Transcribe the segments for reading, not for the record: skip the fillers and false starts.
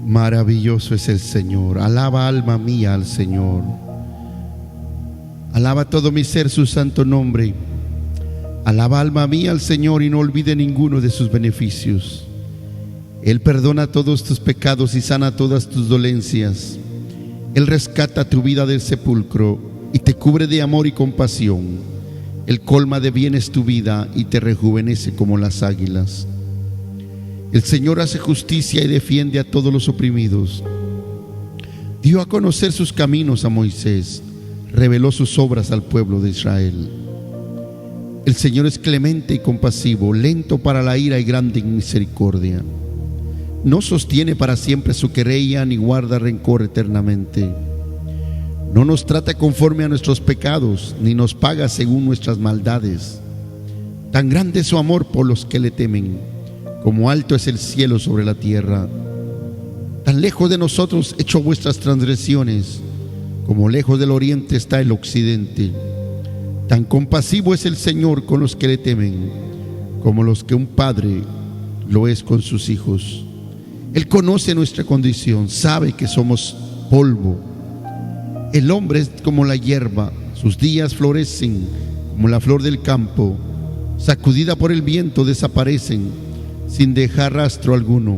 Maravilloso es el Señor. Alaba, alma mía, al Señor. Alaba todo mi ser su santo nombre. Alaba, alma mía, al Señor, y no olvide ninguno de sus beneficios. Él perdona todos tus pecados y sana todas tus dolencias. Él rescata tu vida del sepulcro y te cubre de amor y compasión. Él colma de bienes tu vida y te rejuvenece como las águilas. El Señor hace justicia y defiende a todos los oprimidos. Dio a conocer sus caminos a Moisés, reveló sus obras al pueblo de Israel. El Señor es clemente y compasivo, lento para la ira y grande en misericordia. No sostiene para siempre su querella ni guarda rencor eternamente. No nos trata conforme a nuestros pecados, ni nos paga según nuestras maldades. Tan grande es su amor por los que le temen, como alto es el cielo sobre la tierra. Tan lejos de nosotros echó vuestras transgresiones, como lejos del oriente está el occidente. Tan compasivo es el Señor con los que le temen, como los que un padre lo es con sus hijos. Él conoce nuestra condición, sabe que somos polvo. El hombre es como la hierba, sus días florecen como la flor del campo. Sacudida por el viento desaparecen sin dejar rastro alguno.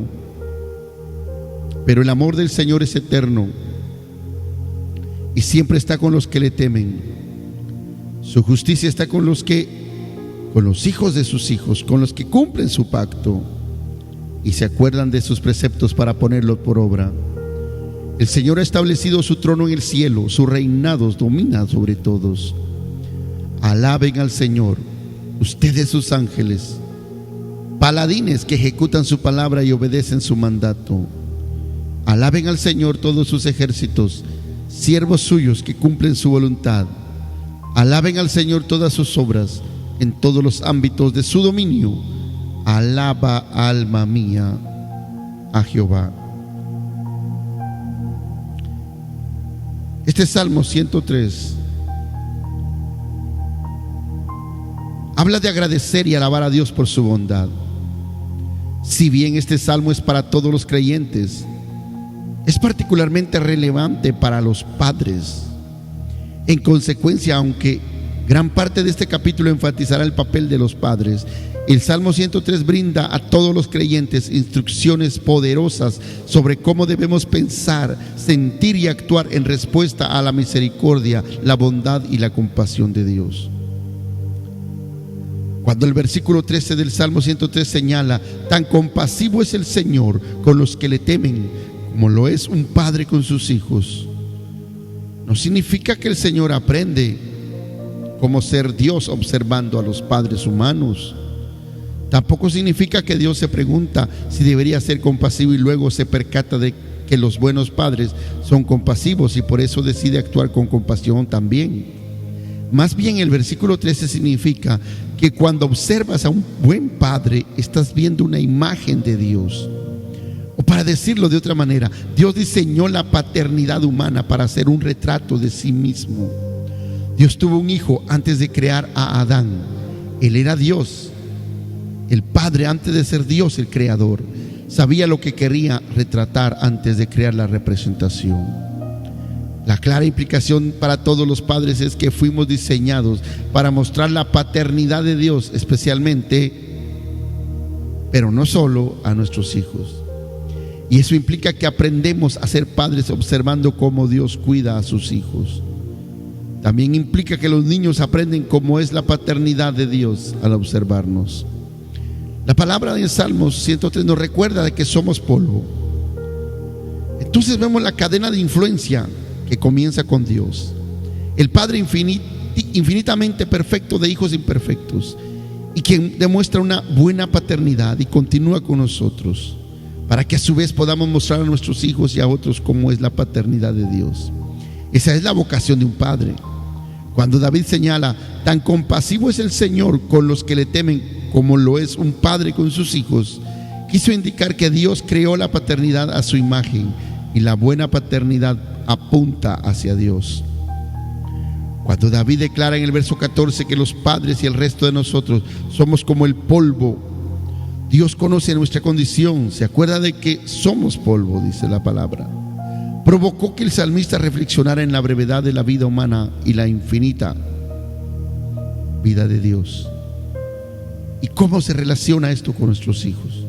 Pero el amor del Señor es eterno y siempre está con los que le temen. Su justicia está con los hijos de sus hijos, con los que cumplen su pacto y se acuerdan de sus preceptos para ponerlos por obra. El Señor ha establecido su trono en el cielo, su reinado domina sobre todos. Alaben al Señor, ustedes sus ángeles, paladines que ejecutan su palabra y obedecen su mandato. Alaben al Señor todos sus ejércitos, siervos suyos que cumplen su voluntad. Alaben al Señor todas sus obras en todos los ámbitos de su dominio. Alaba, alma mía, a Jehová. Este Salmo 103 habla de agradecer y alabar a Dios por su bondad. Si bien este salmo es para todos los creyentes, es particularmente relevante para los padres. En consecuencia, aunque gran parte de este capítulo enfatizará el papel de los padres, el Salmo 103 brinda a todos los creyentes instrucciones poderosas sobre cómo debemos pensar, sentir y actuar en respuesta a la misericordia, la bondad y la compasión de Dios. Cuando el versículo 13 del Salmo 103 señala: tan compasivo es el Señor con los que le temen, como lo es un padre con sus hijos, no significa que el Señor aprende cómo ser Dios observando a los padres humanos. Tampoco significa que Dios se pregunta si debería ser compasivo y luego se percata de que los buenos padres son compasivos y por eso decide actuar con compasión también. Más bien, el versículo 13 significa que cuando observas a un buen padre, estás viendo una imagen de Dios. O para decirlo de otra manera, Dios diseñó la paternidad humana para hacer un retrato de sí mismo. Dios tuvo un hijo antes de crear a Adán. Él era Dios, el Padre, antes de ser Dios el creador. Sabía lo que quería retratar antes de crear la representación. La clara implicación para todos los padres es que fuimos diseñados para mostrar la paternidad de Dios, especialmente, pero no solo, a nuestros hijos. Y eso implica que aprendemos a ser padres observando cómo Dios cuida a sus hijos. También implica que los niños aprenden cómo es la paternidad de Dios al observarnos. La palabra en Salmos 103 nos recuerda de que somos polvo. Entonces vemos la cadena de influencia que comienza con Dios, el Padre infinitamente perfecto de hijos imperfectos, y quien demuestra una buena paternidad y continúa con nosotros, para que a su vez podamos mostrar a nuestros hijos y a otros cómo es la paternidad de Dios. Esa es la vocación de un padre. Cuando David señala: tan compasivo es el Señor con los que le temen, como lo es un padre con sus hijos, quiso indicar que Dios creó la paternidad a su imagen, y la buena paternidad apunta hacia Dios. Cuando David declara en el verso 14 que los padres y el resto de nosotros somos como el polvo, Dios conoce nuestra condición, se acuerda de que somos polvo, dice la palabra. Provocó que el salmista reflexionara en la brevedad de la vida humana y la infinita vida de Dios. ¿Y cómo se relaciona esto con nuestros hijos?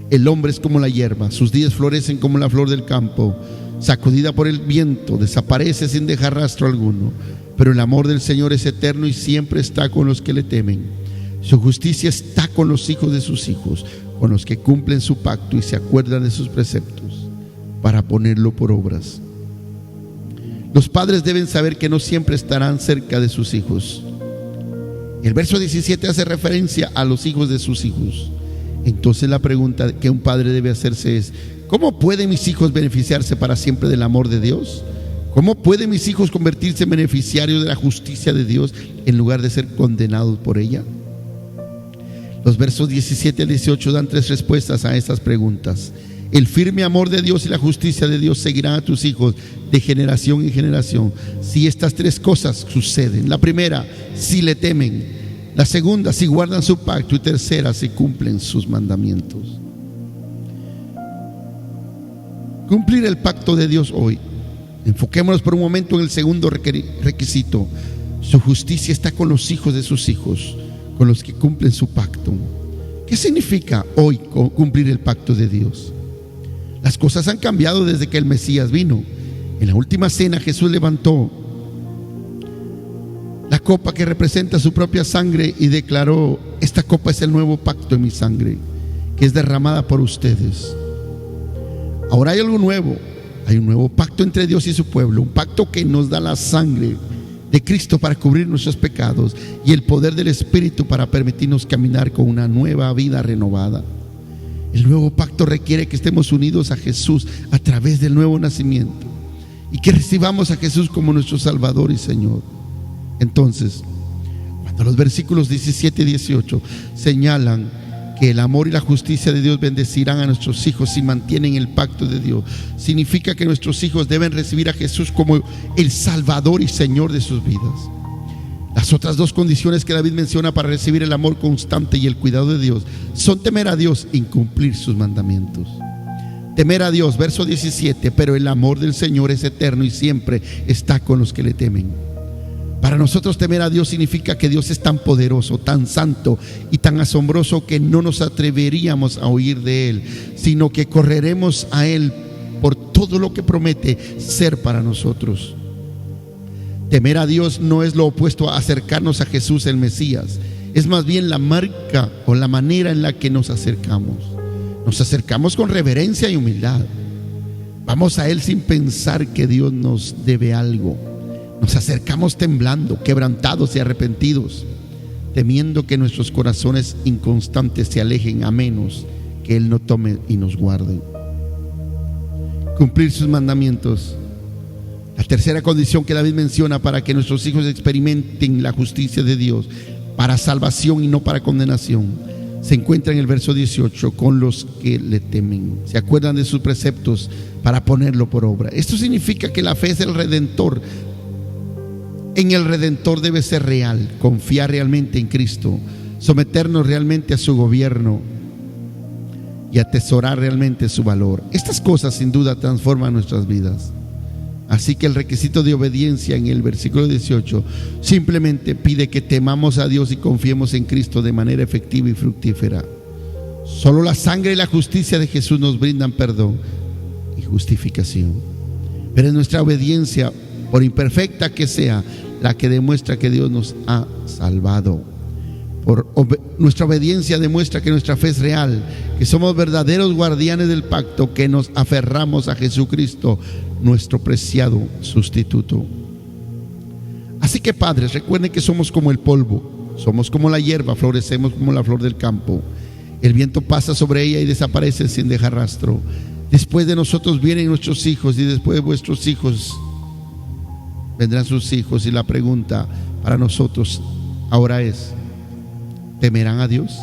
El hombre es como la hierba, sus días florecen como la flor del campo, sacudida por el viento, desaparece sin dejar rastro alguno. Pero el amor del Señor es eterno y siempre está con los que le temen. Su justicia está con los hijos de sus hijos, con los que cumplen su pacto y se acuerdan de sus preceptos, para ponerlo por obras. Los padres deben saber que no siempre estarán cerca de sus hijos. El verso 17 hace referencia a los hijos de sus hijos. Entonces la pregunta que un padre debe hacerse es: ¿cómo pueden mis hijos beneficiarse para siempre del amor de Dios? ¿Cómo pueden mis hijos convertirse en beneficiarios de la justicia de Dios en lugar de ser condenados por ella? Los versos 17 al 18 dan 3 respuestas a estas preguntas. El firme amor de Dios y la justicia de Dios seguirán a tus hijos de generación en generación si estas 3 cosas suceden. La primera, si le temen. La segunda, si guardan su pacto. Y tercera, si cumplen sus mandamientos. Cumplir el pacto de Dios hoy. Enfoquémonos por un momento en el segundo requisito. Su justicia está con los hijos de sus hijos, con los que cumplen su pacto. ¿Qué significa hoy cumplir el pacto de Dios? Las cosas han cambiado desde que el Mesías vino. En la última cena Jesús levantó la copa que representa su propia sangre y declaró: esta copa es el nuevo pacto en mi sangre, que es derramada por ustedes. Ahora hay algo nuevo. Hay un nuevo pacto entre Dios y su pueblo, un pacto que nos da la sangre de Cristo para cubrir nuestros pecados y el poder del Espíritu para permitirnos caminar con una nueva vida renovada. El nuevo pacto requiere que estemos unidos a Jesús a través del nuevo nacimiento y que recibamos a Jesús como nuestro Salvador y Señor. Entonces, cuando los versículos 17 y 18 señalan que el amor y la justicia de Dios bendecirán a nuestros hijos si mantienen el pacto de Dios, significa que nuestros hijos deben recibir a Jesús como el Salvador y Señor de sus vidas. Las otras 2 condiciones que David menciona para recibir el amor constante y el cuidado de Dios son temer a Dios y cumplir sus mandamientos. Temer a Dios, verso 17, pero el amor del Señor es eterno y siempre está con los que le temen. Para nosotros temer a Dios significa que Dios es tan poderoso, tan santo y tan asombroso que no nos atreveríamos a huir de Él, sino que correremos a Él por todo lo que promete ser para nosotros. Temer a Dios no es lo opuesto a acercarnos a Jesús el Mesías, es más bien la marca o la manera en la que nos acercamos. Nos acercamos con reverencia y humildad. Vamos a Él sin pensar que Dios nos debe algo. Nos acercamos temblando, quebrantados y arrepentidos, temiendo que nuestros corazones inconstantes se alejen, a menos que Él no tome y nos guarde. Cumplir sus mandamientos. La tercera condición que David menciona para que nuestros hijos experimenten la justicia de Dios para salvación y no para condenación, se encuentra en el verso 18: con los que le temen, se acuerdan de sus preceptos para ponerlo por obra. Esto significa que la fe es el Redentor. En el Redentor debe ser real, confiar realmente en Cristo, someternos realmente a su gobierno y atesorar realmente su valor. Estas cosas sin duda transforman nuestras vidas. Así que el requisito de obediencia en el versículo 18 simplemente pide que temamos a Dios y confiemos en Cristo de manera efectiva y fructífera. Solo la sangre y la justicia de Jesús nos brindan perdón y justificación. Pero es nuestra obediencia, por imperfecta que sea, la que demuestra que Dios nos ha salvado. Nuestra obediencia demuestra que nuestra fe es real, que somos verdaderos guardianes del pacto, que nos aferramos a Jesucristo, nuestro preciado sustituto. Así que, padres, recuerden que somos como el polvo, somos como la hierba, florecemos como la flor del campo. El viento pasa sobre ella y desaparece sin dejar rastro. Después de nosotros vienen nuestros hijos, y después de vuestros hijos vendrán sus hijos. Y la pregunta para nosotros ahora es: ¿temerán a Dios?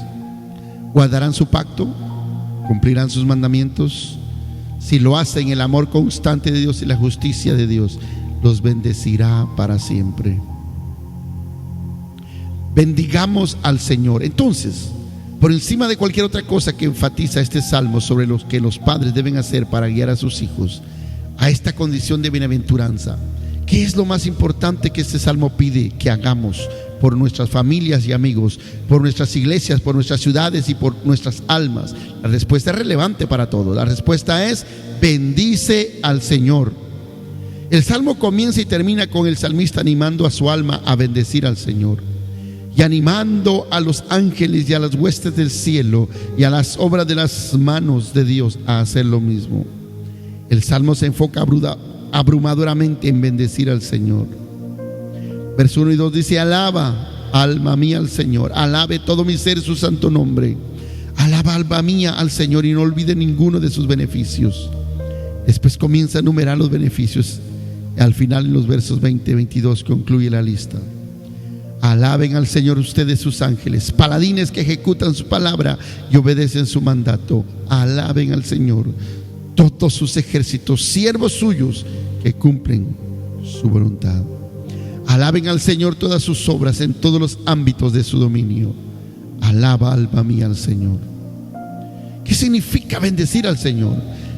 ¿Guardarán su pacto? ¿Cumplirán sus mandamientos? Si lo hacen, el amor constante de Dios y la justicia de Dios los bendecirá para siempre. Bendigamos al Señor. Entonces, Por encima de cualquier otra cosa que enfatiza este salmo sobre lo que los padres deben hacer para guiar a sus hijos a esta condición de bienaventuranza, ¿qué es lo más importante que este salmo pide que hagamos por nuestras familias y amigos, por nuestras iglesias, por nuestras ciudades y por nuestras almas? La respuesta es relevante para todos. La respuesta es: bendice al Señor. El salmo comienza y termina con el salmista animando a su alma a bendecir al Señor y animando a los ángeles y a las huestes del cielo y a las obras de las manos de Dios a hacer lo mismo. El salmo se enfoca abrumadoramente en bendecir al Señor. Verso 1 y 2 dice: alaba, alma mía, al Señor. Alabe todo mi ser su santo nombre. Alaba, alma mía, al Señor, y no olvide ninguno de sus beneficios. Después comienza a enumerar los beneficios. Al final, en los versos 20 y 22, concluye la lista. Alaben al Señor ustedes, sus ángeles, paladines que ejecutan su palabra y obedecen su mandato. Alaben al Señor todos sus ejércitos, siervos suyos que cumplen su voluntad. Alaben al Señor todas sus obras en todos los ámbitos de su dominio. Alaba, alma mía, al Señor. ¿Qué significa bendecir al Señor?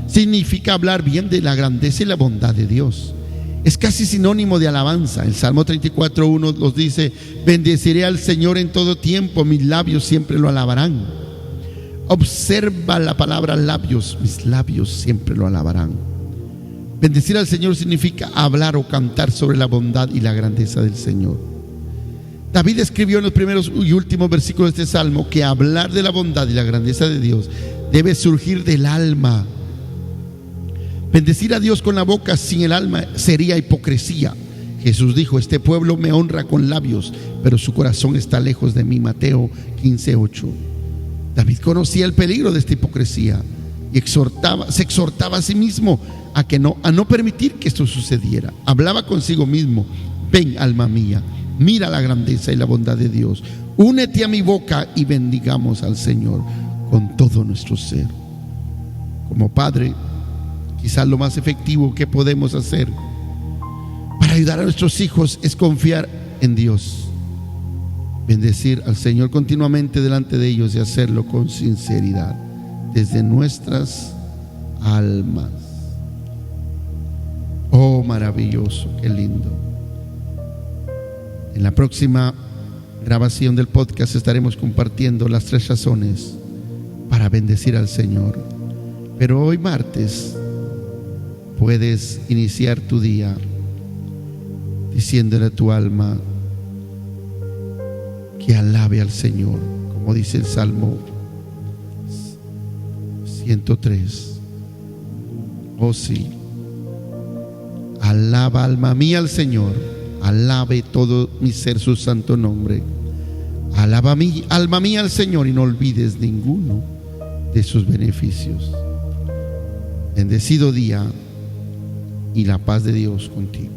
Significa hablar bien de la grandeza y la bondad de Dios. Es casi sinónimo de alabanza. El Salmo 34:1 nos dice: bendeciré al Señor en todo tiempo, mis labios siempre lo alabarán. Observa la palabra labios, mis labios siempre lo alabarán. Bendecir al Señor significa hablar o cantar sobre la bondad y la grandeza del Señor. David escribió en los primeros y últimos versículos de este salmo que hablar de la bondad y la grandeza de Dios debe surgir del alma. Bendecir a Dios con la boca sin el alma sería hipocresía. Jesús dijo: este pueblo me honra con labios, pero su corazón está lejos de mí. Mateo 15:8. David conocía el peligro de esta hipocresía y se exhortaba a sí mismo a no permitir que esto sucediera. Hablaba consigo mismo: ven, alma mía, mira la grandeza y la bondad de Dios. Únete a mi boca y bendigamos al Señor con todo nuestro ser. Como padre, quizás lo más efectivo que podemos hacer para ayudar a nuestros hijos es confiar en Dios, bendecir al Señor continuamente delante de ellos y hacerlo con sinceridad desde nuestras almas. Oh, maravilloso, qué lindo. En la próxima grabación del podcast estaremos compartiendo las 3 razones para bendecir al Señor. Pero hoy, martes, puedes iniciar tu día diciéndole a tu alma que alabe al Señor, como dice el Salmo 103. Oh sí, alaba, alma mía, al Señor. Alabe todo mi ser su santo nombre. Alaba, alma mía, al Señor, y no olvides ninguno de sus beneficios. Bendecido día y la paz de Dios contigo.